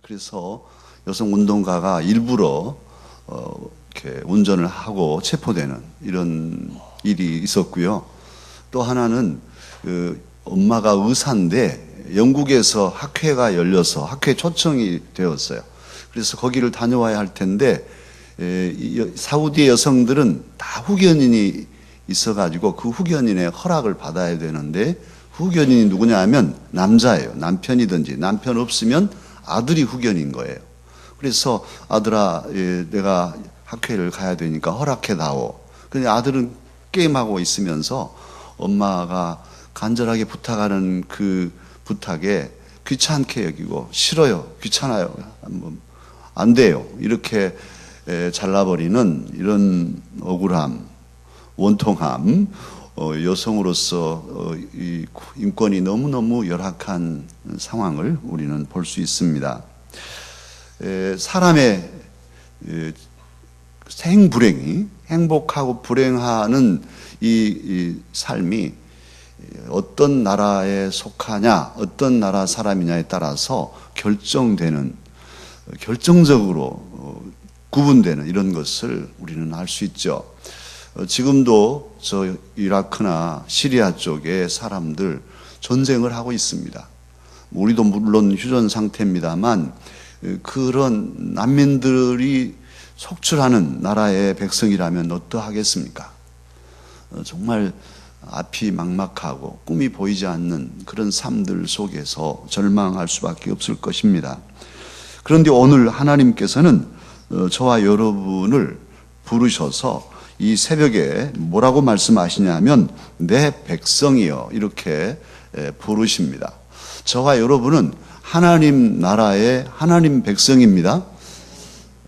그래서 여성 운동가가 일부러 이렇게 운전을 하고 체포되는 이런 일이 있었고요. 또 하나는 엄마가 의사인데 영국에서 학회가 열려서 학회 초청이 되었어요. 그래서 거기를 다녀와야 할 텐데 사우디의 여성들은 다 후견인이 있어가지고 그 후견인의 허락을 받아야 되는데 후견인이 누구냐 하면 남자예요. 남편이든지 남편 없으면 아들이 후견인 거예요. 그래서 아들아, 내가 학회를 가야 되니까 허락해다오. 근데 아들은 게임하고 있으면서 엄마가 간절하게 부탁하는 그 부탁에 귀찮게 여기고 싫어요, 귀찮아요, 안 돼요 이렇게 잘라버리는 이런 억울함, 원통함, 여성으로서 이 인권이 너무너무 열악한 상황을 우리는 볼 수 있습니다. 사람의 생불행이 행복하고 불행하는 이 삶이 어떤 나라에 속하냐, 어떤 나라 사람이냐에 따라서 결정적으로 구분되는 이런 것을 우리는 알 수 있죠. 지금도 저 이라크나 시리아 쪽에 사람들 전쟁을 하고 있습니다. 우리도 물론 휴전 상태입니다만 그런 난민들이 속출하는 나라의 백성이라면 어떠하겠습니까? 정말 앞이 막막하고 꿈이 보이지 않는 그런 삶들 속에서 절망할 수밖에 없을 것입니다. 그런데 오늘 하나님께서는 저와 여러분을 부르셔서 이 새벽에 뭐라고 말씀하시냐면 내 백성이여 이렇게 부르십니다. 저와 여러분은 하나님 나라의 하나님 백성입니다.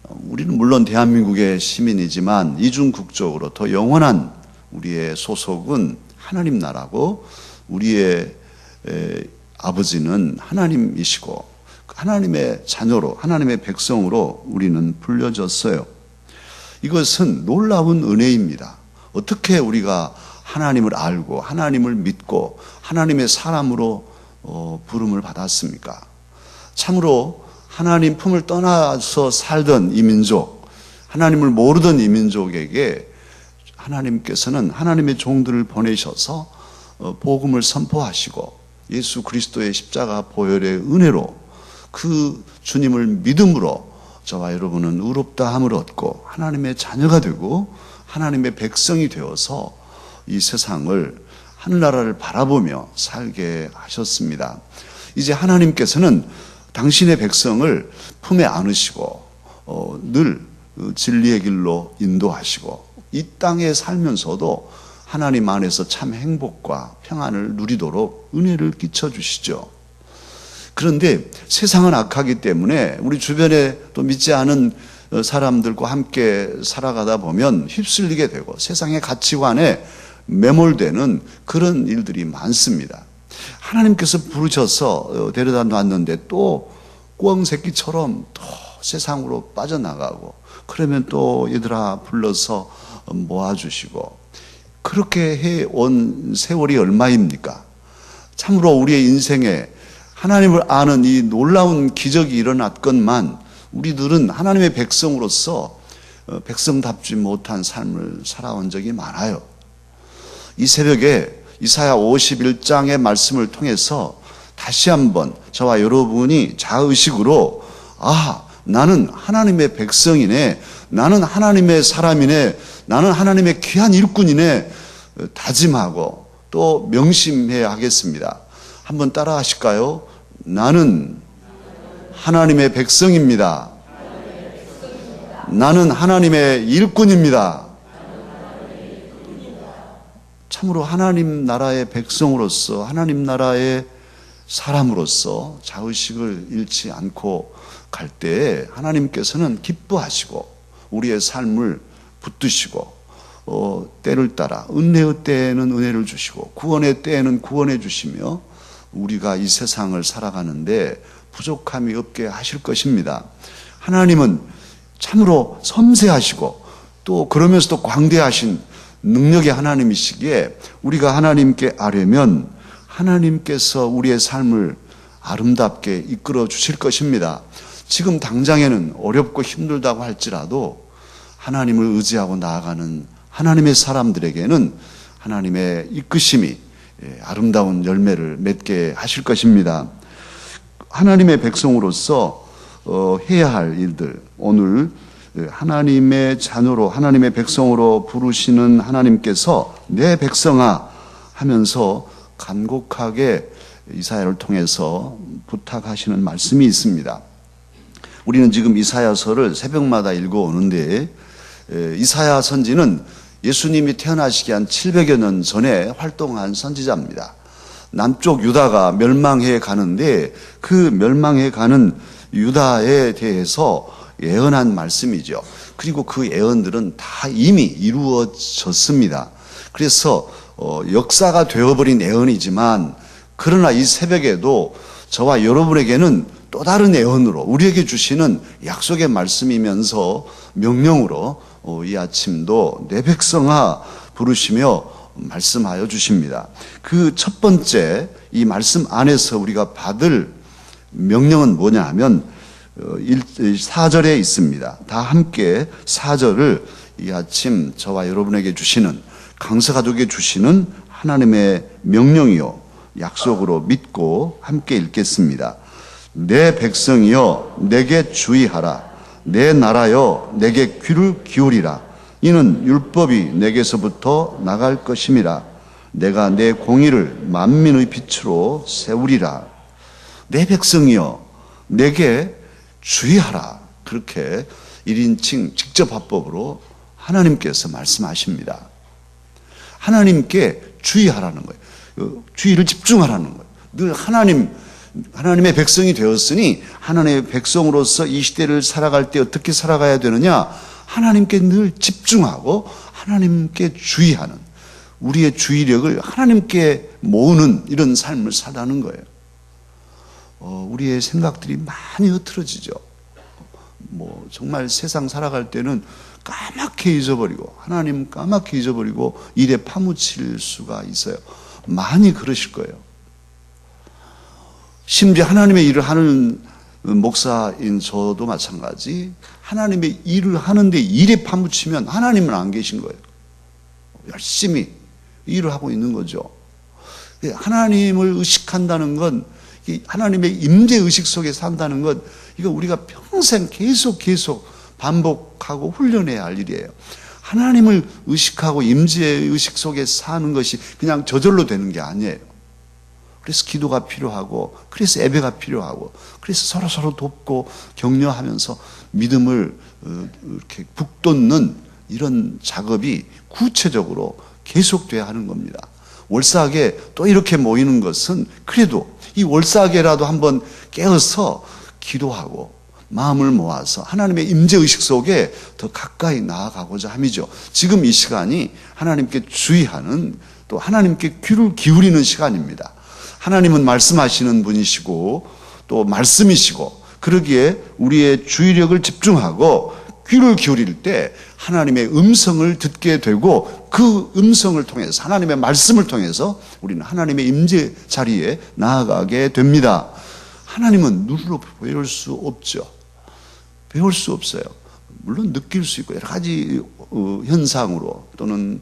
우리는 물론 대한민국의 시민이지만 이중국적으로 더 영원한 우리의 소속은 하나님 나라고 우리의 아버지는 하나님이시고 하나님의 자녀로 하나님의 백성으로 우리는 불려졌어요. 이것은 놀라운 은혜입니다. 어떻게 우리가 하나님을 알고 하나님을 믿고 하나님의 사람으로 부름을 받았습니까? 참으로 하나님 품을 떠나서 살던 이 민족, 하나님을 모르던 이 민족에게 하나님께서는 하나님의 종들을 보내셔서 복음을 선포하시고 예수 그리스도의 십자가 보혈의 은혜로 그 주님을 믿음으로 저와 여러분은 의롭다함을 얻고 하나님의 자녀가 되고 하나님의 백성이 되어서 이 세상을 하늘나라를 바라보며 살게 하셨습니다. 이제 하나님께서는 당신의 백성을 품에 안으시고 늘 진리의 길로 인도하시고 이 땅에 살면서도 하나님 안에서 참 행복과 평안을 누리도록 은혜를 끼쳐주시죠. 그런데 세상은 악하기 때문에 우리 주변에 또 믿지 않은 사람들과 함께 살아가다 보면 휩쓸리게 되고 세상의 가치관에 매몰되는 그런 일들이 많습니다. 하나님께서 부르셔서 데려다 놨는데 또 꿩새끼처럼 또 세상으로 빠져나가고 그러면 또 얘들아 불러서 모아주시고 그렇게 해온 세월이 얼마입니까? 참으로 우리의 인생에 하나님을 아는 이 놀라운 기적이 일어났건만 우리들은 하나님의 백성으로서 백성답지 못한 삶을 살아온 적이 많아요. 이 새벽에 이사야 51장의 말씀을 통해서 다시 한번 저와 여러분이 자의식으로 나는 하나님의 백성이네, 나는 하나님의 사람이네, 나는 하나님의 귀한 일꾼이네 다짐하고 또 명심해야 하겠습니다. 한번 따라 하실까요? 나는 하나님의 백성입니다. 나는 하나님의 일꾼입니다. 참으로 하나님 나라의 백성으로서 하나님 나라의 사람으로서 자의식을 잃지 않고 갈 때에 하나님께서는 기뻐하시고 우리의 삶을 붙드시고 때를 따라 은혜의 때에는 은혜를 주시고 구원의 때에는 구원해 주시며 우리가 이 세상을 살아가는데 부족함이 없게 하실 것입니다. 하나님은 참으로 섬세하시고 또 그러면서도 광대하신 능력의 하나님이시기에 우리가 하나님께 아뢰면 하나님께서 우리의 삶을 아름답게 이끌어 주실 것입니다. 지금 당장에는 어렵고 힘들다고 할지라도 하나님을 의지하고 나아가는 하나님의 사람들에게는 하나님의 이끄심이 아름다운 열매를 맺게 하실 것입니다. 하나님의 백성으로서 해야 할 일들, 오늘 하나님의 자녀로 하나님의 백성으로 부르시는 하나님께서 내 백성아 하면서 간곡하게 이사야를 통해서 부탁하시는 말씀이 있습니다. 우리는 지금 이사야서를 새벽마다 읽어오는데 이사야 선지는 예수님이 태어나시기 한 700여 년 전에 활동한 선지자입니다. 남쪽 유다가 멸망해 가는데 그 멸망해 가는 유다에 대해서 예언한 말씀이죠. 그리고 그 예언들은 다 이미 이루어졌습니다. 그래서 역사가 되어버린 예언이지만 그러나 이 새벽에도 저와 여러분에게는 또 다른 예언으로 우리에게 주시는 약속의 말씀이면서 명령으로 이 아침도 내 백성아 부르시며 말씀하여 주십니다. 그 첫 번째 이 말씀 안에서 우리가 받을 명령은 뭐냐 하면 4절에 있습니다. 다 함께 4절을 이 아침 저와 여러분에게 주시는 강서가족에게 주시는 하나님의 명령이요 약속으로 믿고 함께 읽겠습니다. 내 백성이여 내게 주의하라. 내 나라여 내게 귀를 기울이라. 이는 율법이 내게서부터 나갈 것임이라. 내가 내 공의를 만민의 빛으로 세우리라. 내 백성이여 내게 주의하라. 그렇게 1인칭 직접 화법으로 하나님께서 말씀하십니다. 하나님께 주의하라는 거예요. 주의를 집중하라는 거예요. 늘 하나님의 백성이 되었으니 하나님의 백성으로서 이 시대를 살아갈 때 어떻게 살아가야 되느냐? 하나님께 늘 집중하고 하나님께 주의하는, 우리의 주의력을 하나님께 모으는 이런 삶을 살라는 거예요. 우리의 생각들이 많이 흐트러지죠. 정말 세상 살아갈 때는 까맣게 잊어버리고 하나님 까맣게 잊어버리고 일에 파묻힐 수가 있어요. 많이 그러실 거예요. 심지어 하나님의 일을 하는 목사인 저도 마찬가지. 하나님의 일을 하는데 일에 파묻히면 하나님은 안 계신 거예요. 열심히 일을 하고 있는 거죠. 하나님을 의식한다는 건, 하나님의 임재의식 속에 산다는 건 이거 우리가 평생 계속 반복하고 훈련해야 할 일이에요. 하나님을 의식하고 임재의식 속에 사는 것이 그냥 저절로 되는 게 아니에요. 그래서 기도가 필요하고, 그래서 예배가 필요하고, 그래서 서로 돕고 격려하면서 믿음을 이렇게 북돋는 이런 작업이 구체적으로 계속돼야 하는 겁니다. 월사하게 또 이렇게 모이는 것은 그래도 이 월사하게라도 한번 깨어서 기도하고 마음을 모아서 하나님의 임재의식 속에 더 가까이 나아가고자 함이죠. 지금 이 시간이 하나님께 주의하는, 또 하나님께 귀를 기울이는 시간입니다. 하나님은 말씀하시는 분이시고 또 말씀이시고, 그러기에 우리의 주의력을 집중하고 귀를 기울일 때 하나님의 음성을 듣게 되고, 그 음성을 통해서 하나님의 말씀을 통해서 우리는 하나님의 임재 자리에 나아가게 됩니다. 하나님은 눈으로 배울 수 없죠. 배울 수 없어요. 물론 느낄 수 있고 여러 가지 현상으로 또는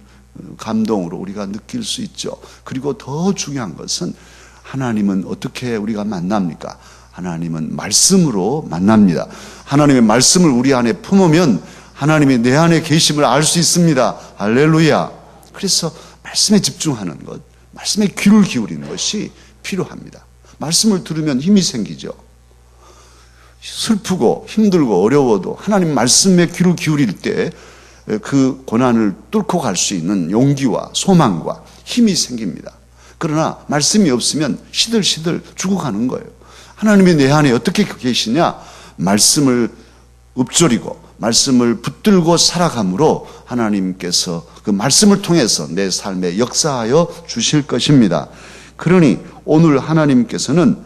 감동으로 우리가 느낄 수 있죠. 그리고 더 중요한 것은 하나님은 어떻게 우리가 만납니까? 하나님은 말씀으로 만납니다. 하나님의 말씀을 우리 안에 품으면 하나님이 내 안에 계심을 알 수 있습니다. 할렐루야. 그래서 말씀에 집중하는 것, 말씀에 귀를 기울이는 것이 필요합니다. 말씀을 들으면 힘이 생기죠. 슬프고 힘들고 어려워도 하나님 말씀에 귀를 기울일 때 그 고난을 뚫고 갈 수 있는 용기와 소망과 힘이 생깁니다. 그러나 말씀이 없으면 시들시들 죽어가는 거예요. 하나님이 내 안에 어떻게 계시냐? 말씀을 읊조리고 말씀을 붙들고 살아감으로 하나님께서 그 말씀을 통해서 내 삶에 역사하여 주실 것입니다. 그러니 오늘 하나님께서는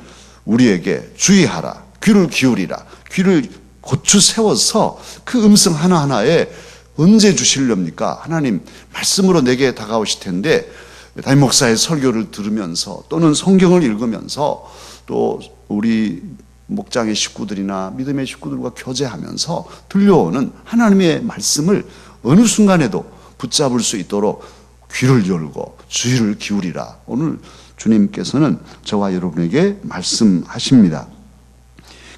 우리에게 주의하라, 귀를 기울이라, 귀를 고추 세워서 그 음성 하나하나에 언제 주시렵니까? 하나님 말씀으로 내게 다가오실 텐데, 담임 목사의 설교를 들으면서 또는 성경을 읽으면서 또 우리 목장의 식구들이나 믿음의 식구들과 교제하면서 들려오는 하나님의 말씀을 어느 순간에도 붙잡을 수 있도록 귀를 열고 주의를 기울이라. 오늘 주님께서는 저와 여러분에게 말씀하십니다.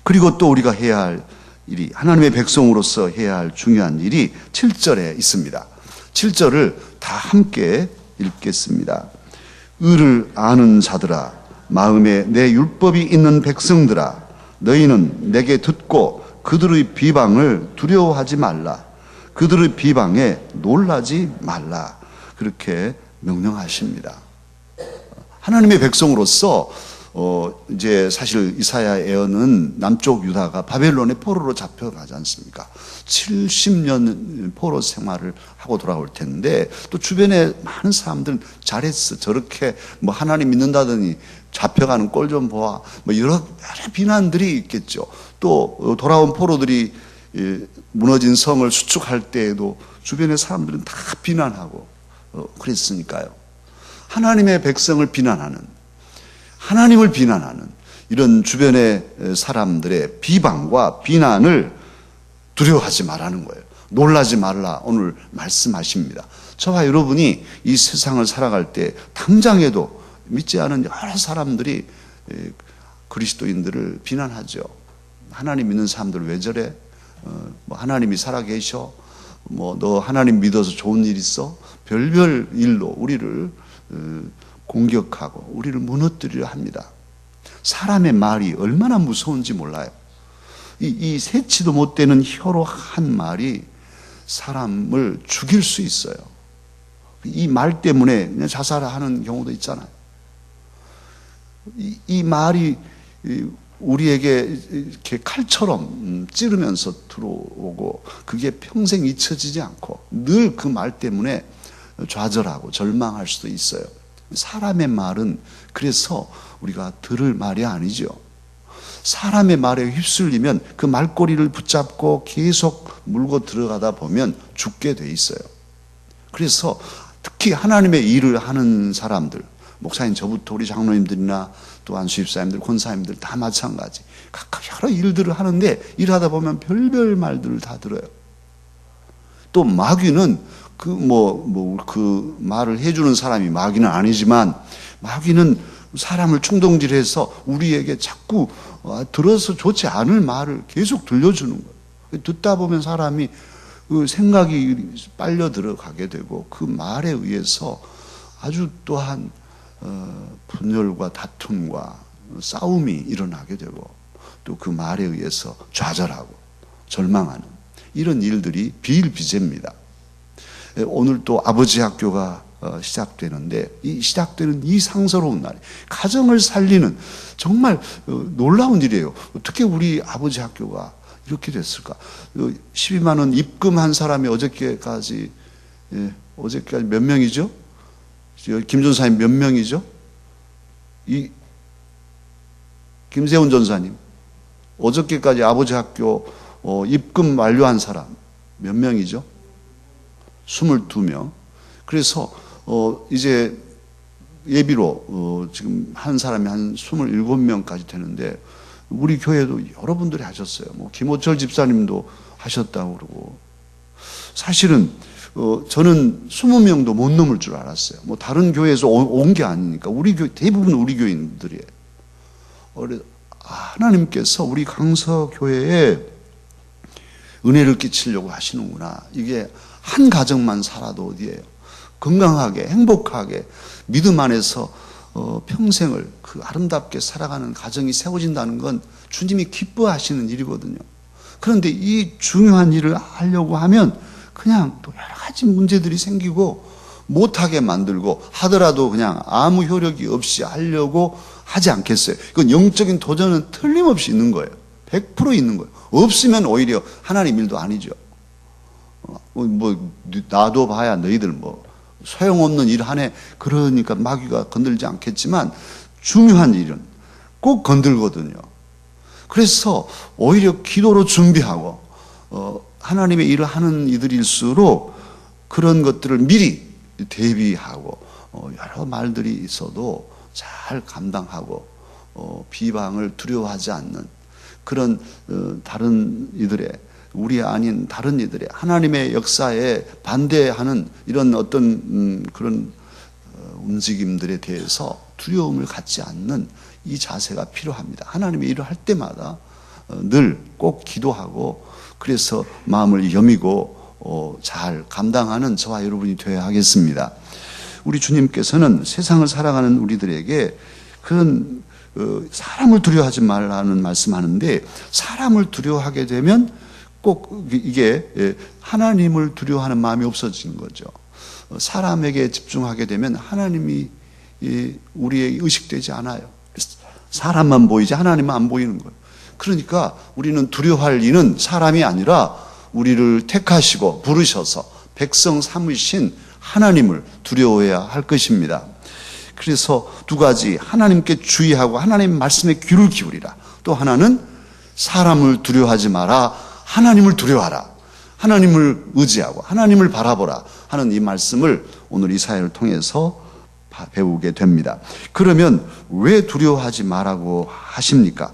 그리고 또 우리가 해야 할 일이, 하나님의 백성으로서 해야 할 중요한 일이 7절에 있습니다. 7절을 다 함께 읽겠습니다. 의를 아는 자들아, 마음에 내 율법이 있는 백성들아, 너희는 내게 듣고 그들의 비방을 두려워하지 말라. 그들의 비방에 놀라지 말라. 그렇게 명령하십니다. 하나님의 백성으로서 이제 사실 이사야 예언은 남쪽 유다가 바벨론의 포로로 잡혀가지 않습니까? 70년 포로 생활을 하고 돌아올 텐데, 또 주변에 많은 사람들은 잘했어, 저렇게 뭐 하나님 믿는다더니 잡혀가는 꼴 좀 보아, 뭐 여러 비난들이 있겠죠. 또 돌아온 포로들이 무너진 성을 수축할 때에도 주변의 사람들은 다 비난하고 그랬으니까요. 하나님의 백성을 비난하는, 하나님을 비난하는 이런 주변의 사람들의 비방과 비난을 두려워하지 말라는 거예요. 놀라지 말라, 오늘 말씀하십니다. 저와 여러분이 이 세상을 살아갈 때 당장에도 믿지 않은 여러 사람들이 그리스도인들을 비난하죠. 하나님 믿는 사람들 왜 저래? 뭐 하나님이 살아계셔? 뭐 너 하나님 믿어서 좋은 일 있어? 별별 일로 우리를 공격하고 우리를 무너뜨리려 합니다. 사람의 말이 얼마나 무서운지 몰라요. 이 세치도 못 되는 혀로 한 말이 사람을 죽일 수 있어요. 이 말 때문에 그냥 자살하는 경우도 있잖아요. 이 말이 우리에게 이렇게 칼처럼 찌르면서 들어오고, 그게 평생 잊혀지지 않고 늘 그 말 때문에 좌절하고 절망할 수도 있어요. 사람의 말은 그래서 우리가 들을 말이 아니죠. 사람의 말에 휩쓸리면 그 말꼬리를 붙잡고 계속 물고 들어가다 보면 죽게 돼 있어요. 그래서 특히 하나님의 일을 하는 사람들, 목사님 저부터 우리 장로님들이나 또 안수집사님들, 권사님들 다 마찬가지. 각각 여러 일들을 하는데 일하다 보면 별별 말들을 다 들어요. 또 마귀는 그 말을 해주는 사람이 마귀는 아니지만, 마귀는 사람을 충동질해서 우리에게 자꾸 들어서 좋지 않을 말을 계속 들려주는 거예요. 듣다 보면 사람이 그 생각이 빨려 들어가게 되고, 그 말에 의해서 아주 또한 분열과 다툼과 싸움이 일어나게 되고, 또 그 말에 의해서 좌절하고 절망하는 이런 일들이 비일비재입니다. 오늘 또 아버지 학교가 시작되는데, 이 시작되는 이 상서로운 날, 가정을 살리는 정말 놀라운 일이에요. 어떻게 우리 아버지 학교가 이렇게 됐을까? 12만 원 입금한 사람이 어저께까지 몇 명이죠? 김 전사님 몇 명이죠? 김세훈 전사님, 어저께까지 아버지 학교 입금 완료한 사람 몇 명이죠? 22명. 그래서 이제 예비로 지금 한 사람이 한 27명까지 되는데, 우리 교회도 여러분들이 하셨어요. 뭐 김호철 집사님도 하셨다고 그러고, 사실은 저는 20명도 못 넘을 줄 알았어요. 뭐 다른 교회에서 온 게 아니니까. 우리 교회 대부분 우리 교인들이에요. 하나님께서 우리 강서교회에 은혜를 끼치려고 하시는구나. 이게 한 가정만 살아도 어디예요? 건강하게 행복하게 믿음 안에서 평생을 그 아름답게 살아가는 가정이 세워진다는 건 주님이 기뻐하시는 일이거든요. 그런데 이 중요한 일을 하려고 하면 그냥 또 여러 가지 문제들이 생기고 못하게 만들고, 하더라도 그냥 아무 효력이 없이 하려고 하지 않겠어요. 이건 영적인 도전은 틀림없이 있는 거예요. 100% 있는 거예요. 없으면 오히려 하나님 일도 아니죠. 놔둬봐야 너희들 소용없는 일 하네. 그러니까 마귀가 건들지 않겠지만, 중요한 일은 꼭 건들거든요. 그래서 오히려 기도로 준비하고 하나님의 일을 하는 이들일수록 그런 것들을 미리 대비하고 여러 말들이 있어도 잘 감당하고 비방을 두려워하지 않는 그런 다른 이들의 우리 아닌 다른 이들의 하나님의 역사에 반대하는 이런 어떤 그런 움직임들에 대해서 두려움을 갖지 않는 이 자세가 필요합니다. 하나님의 일을 할 때마다 늘 꼭 기도하고 그래서 마음을 여미고 잘 감당하는 저와 여러분이 되어야 하겠습니다. 우리 주님께서는 세상을 살아가는 우리들에게 그런 사람을 두려워하지 말라는 말씀하는데 사람을 두려워하게 되면 꼭 이게 하나님을 두려워하는 마음이 없어지는 거죠. 사람에게 집중하게 되면 하나님이 우리에게 의식되지 않아요. 사람만 보이지 하나님은 안 보이는 거예요. 그러니까 우리는 두려워할 이는 사람이 아니라 우리를 택하시고 부르셔서 백성 삼으신 하나님을 두려워해야 할 것입니다. 그래서 두 가지, 하나님께 주의하고 하나님 말씀에 귀를 기울이라. 또 하나는 사람을 두려워하지 마라. 하나님을 두려워하라. 하나님을 의지하고 하나님을 바라보라 하는 이 말씀을 오늘 이사야를 통해서 배우게 됩니다. 그러면 왜 두려워하지 말라고 하십니까?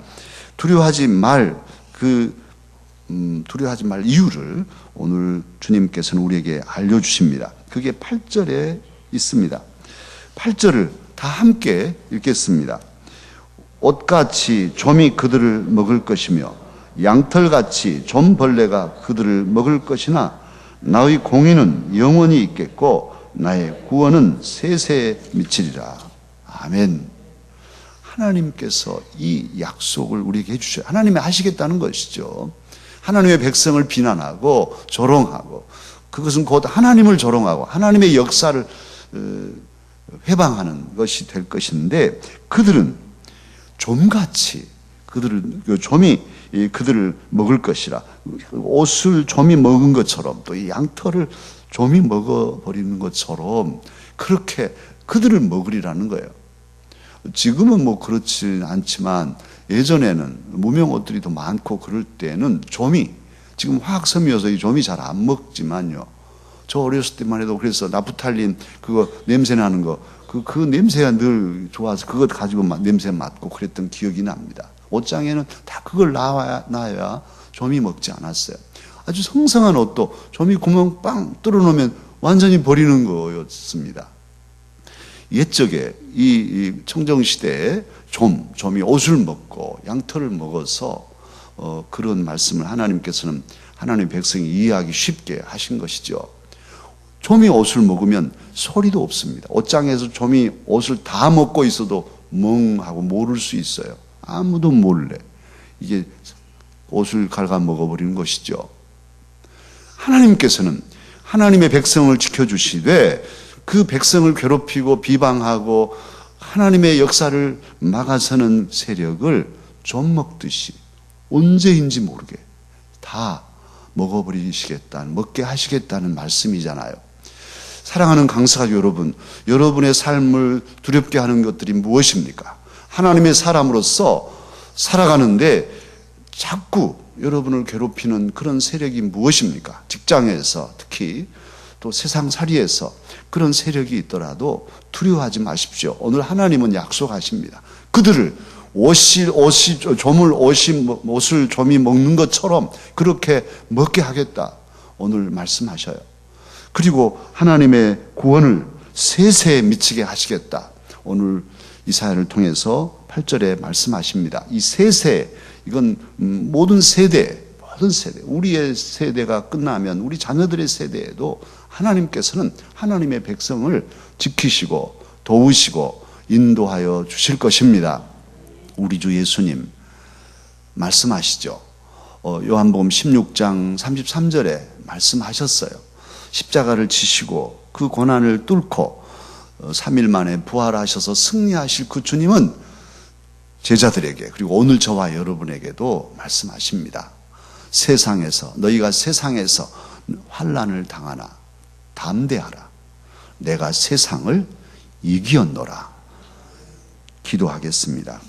두려워하지 말 이유를 오늘 주님께서는 우리에게 알려주십니다. 그게 8절에 있습니다. 8절을 다 함께 읽겠습니다. 옷같이 좀이 그들을 먹을 것이며 양털같이 좀벌레가 그들을 먹을 것이나 나의 공의는 영원히 있겠고 나의 구원은 세세에 미치리라. 아멘. 하나님께서 이 약속을 우리에게 해주셔요. 하나님이 하시겠다는 것이죠. 하나님의 백성을 비난하고 조롱하고 그것은 곧 하나님을 조롱하고 하나님의 역사를 회방하는 것이 될 것인데 그들은 좀같이 좀이 그들을 먹을 것이라. 옷을 좀이 먹은 것처럼 또 이 양털을 좀이 먹어버리는 것처럼 그렇게 그들을 먹으리라는 거예요. 지금은 뭐 그렇지 않지만 예전에는 무명 옷들이 더 많고 그럴 때는 좀이, 지금 화학섬유여서 이 좀이 잘 안 먹지만요. 저 어렸을 때만 해도 그래서 나프탈린 그거 냄새 나는 거, 그 냄새가 늘 좋아서 그것 가지고 냄새 맡고 그랬던 기억이 납니다. 옷장에는 다 그걸 놔야 좀이 먹지 않았어요. 아주 성성한 옷도 좀이 구멍 빵 뚫어놓으면 완전히 버리는 거였습니다. 옛적에 이 청정시대에 좀이 옷을 먹고 양털을 먹어서 그런 말씀을 하나님께서는 하나님의 백성이 이해하기 쉽게 하신 것이죠. 좀이 옷을 먹으면 소리도 없습니다. 옷장에서 좀이 옷을 다 먹고 있어도 멍하고 모를 수 있어요. 아무도 몰래 이게 옷을 갉아 먹어버리는 것이죠. 하나님께서는 하나님의 백성을 지켜주시되 그 백성을 괴롭히고 비방하고 하나님의 역사를 막아서는 세력을 좀 먹듯이 언제인지 모르게 다 먹게 하시겠다는 말씀이잖아요. 사랑하는 강사가 여러분, 여러분의 삶을 두렵게 하는 것들이 무엇입니까? 하나님의 사람으로서 살아가는데 자꾸 여러분을 괴롭히는 그런 세력이 무엇입니까? 직장에서 특히 또 세상살이에서 그런 세력이 있더라도 두려워하지 마십시오. 오늘 하나님은 약속하십니다. 그들을 옷을 좀이 먹는 것처럼 그렇게 먹게 하겠다. 오늘 말씀하셔요. 그리고 하나님의 구원을 세세에 미치게 하시겠다. 오늘 이사야를 통해서 8절에 말씀하십니다. 이 세세, 이건 모든 세대, 우리의 세대가 끝나면 우리 자녀들의 세대에도 하나님께서는 하나님의 백성을 지키시고 도우시고 인도하여 주실 것입니다. 우리 주 예수님 말씀하시죠. 요한복음 16장 33절에 말씀하셨어요. 십자가를 지시고 그 고난을 뚫고 3일 만에 부활하셔서 승리하실 그 주님은 제자들에게 그리고 오늘 저와 여러분에게도 말씀하십니다. 너희가 세상에서 환난을 당하나 담대하라. 내가 세상을 이기었노라. 기도하겠습니다.